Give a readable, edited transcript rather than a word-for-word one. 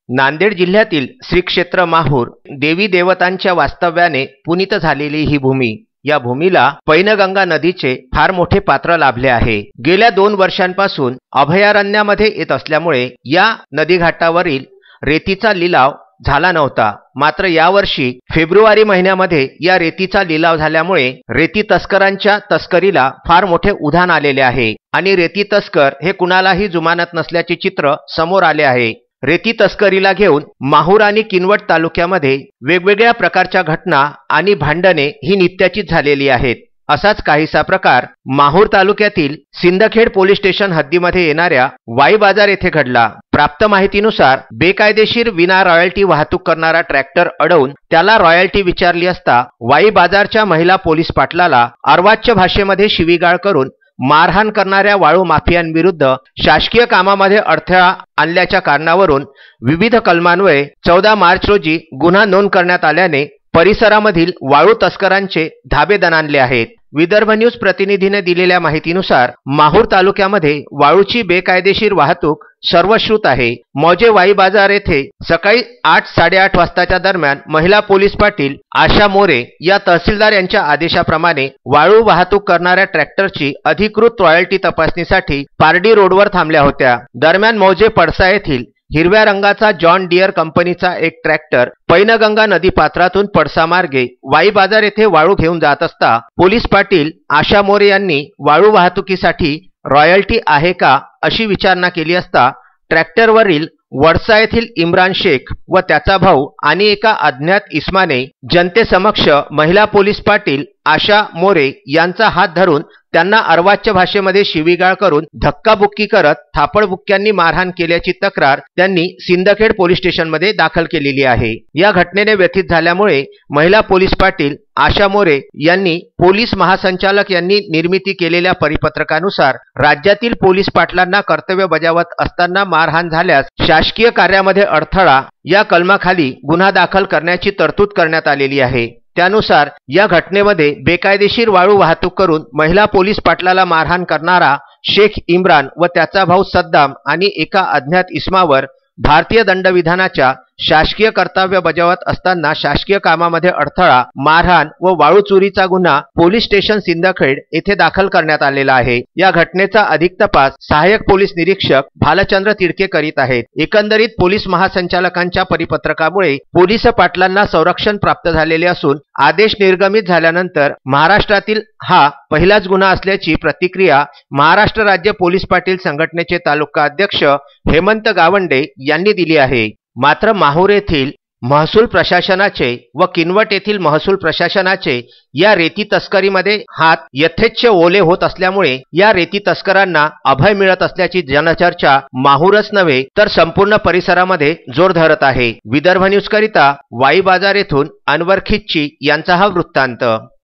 नांदेड जिल्ह्यातील श्री क्षेत्र माहूर देवी देवतांच्या वास्तव्याने पुनीत झालेली ही भूमी, या भूमीला पैनगंगा नदीचे फार मोठे पात्र लाभले आहे। गेल्या 2 वर्षांपासून अभयारण्यामध्ये येत असल्यामुळे या नदीघाटावरील रेतीचा लिलाव झाला नव्हता। मात्र यावर्षी फेब्रुवारी महिन्यामध्ये या रेतीचा लिलाव झाल्यामुळे रेती तस्करांच्या तस्करीला फार मोठे उधाण आलेले आहे आणि रेती तस्कर हे कुणालाही जुमानत नसल्याचे चित्र समोर आले आहे। रेती तस्करीला घेऊन माहूर आणि किनवट तालुक्यामध्ये वेगवेगळ्या प्रकारच्या घटना आणि भांडणे ही नित्याचीच झालेली आहेत। असाच काहीसा प्रकार माहूर तालुक्यातील सिंदखेड पोलीस स्टेशन हद्दीमध्ये येणाऱ्या वाई बाजार येथे घडला। प्राप्त माहितीनुसार बेकायदेशीर विना रॉयल्टी वाहतूक करणारा ट्रॅक्टर अडवून त्याला रॉयल्टी विचारली असता वाई बाजारच्या महिला पोलीस पाटलाला अर्वाच्य भाषेमध्ये शिवीगाळ करून मारहाण करणाऱ्या वाळू माफियांविरुद्ध शासकीय कामामध्ये अडथळा आणल्याच्या कारणावरून विविध कलमान्वये 14 मार्च रोजी गुन्हा नोंद करण्यात आल्याने परिसरामधील वाळू तस्करांचे धाबे दणाणले आहेत। विदर्भ न्यूज प्रतिनिधीने दिलेल्या माहितीनुसार माहूर तालुक्यामध्ये वाळूची बेकायदेशीर वाहतूक सर्वश्रुत आहे। मौजे वाई बाजार येथे सकाळी 8-8:30 वाजताच्या दरम्यान महिला पोलीस पाटील आशा मोरे या तहसीलदार यांच्या आदेशाप्रमाणे वाळू वाहतूक करणाऱ्या ट्रॅक्टरची अधिकृत रॉयल्टी तपासणीसाठी पारडी रोडवर थांबल्या होत्या। दरम्यान मौजे पडसा येथील हिरव्या रंगाचा जॉन डियर कंपनीचा एक ट्रॅक्टर पैनगंगा नदी पात्रातून पडसा मार्गे वाई बाजार येथे वाळू घेऊन जात असता पोलीस पाटील आशा मोरे यांनी वाळू वाहतुकीसाठी रॉयल्टी आहे का अशी विचारणा केली असता ट्रॅक्टरवरील वडसा येथील इम्रान शेख व त्याचा भाऊ आणि एका अज्ञात इसमाने जनतेसमक्ष महिला पोलीस पाटील आशा मोरे यांचा हात धरून त्यांना अर्वाच्य भाषेमध्ये शिवीगाळ करून धक्काबुक्की करत थापडबुक्क्यांनी मारहाण केल्याची तक्रार त्यांनी सिंदखेड पोलीस स्टेशनमध्ये दाखल केलेली आहे। या घटनेने व्यथित झाल्यामुळे महिला पोलीस पाटील आशा मोरे यांनी पोलीस महासंचालक यांनी निर्मिती केलेल्या परिपत्रकानुसार राज्यातील पोलीस पाटलांना कर्तव्य बजावत असताना मारहाण झाल्यास शासकीय कार्यामध्ये अडथळा या कलमाखाली गुन्हा दाखल करण्याची तरतूद करण्यात आलेली आहे। त्यानुसार या घटनेमध्ये बेकायदेशीर वाळू वाहतूक करून महिला पोलीस पाटलाला मारहाण करणारा शेख इम्रान व त्याचा भाऊ सद्दाम आणि एका अज्ञात इसमावर भारतीय दंडविधानाच्या शासकीय कर्तव्य बजावत असताना शासकीय कामामध्ये अडथळा, मारहाण व वाळू चोरीचा गुन्हा पोलीस स्टेशन सिंदखेड येथे दाखल करण्यात आलेला आहे। या घटनेचा अधिक तपास सहाय्यक पोलीस निरीक्षक भालचंद्र तिडके करीत आहेत। एकंदरीत पोलीस महासंचालकांच्या परिपत्रकामुळे पोलीस पाटलांना संरक्षण प्राप्त झालेले असून आदेश निर्गमित झाल्यानंतर महाराष्ट्रातील हा पहिलाच गुन्हा असल्याची प्रतिक्रिया महाराष्ट्र राज्य पोलीस पाटील संघटनेचे तालुका अध्यक्ष हेमंत गावंडे यांनी दिली आहे। मात्र माहूर येथील महसूल प्रशासनाचे व किनवट येथील महसूल प्रशासनाचे या रेती तस्करीमध्ये हात यथेच्छ ओले होत असल्यामुळे या रेती तस्करांना अभय मिळत असल्याची जनचर्चा माहूरच नव्हे तर संपूर्ण परिसरामध्ये जोर धरत आहे। विदर्भ न्यूज करिता वाई बाजार येथून अनवर खिच्ची यांचा हा वृत्तांत।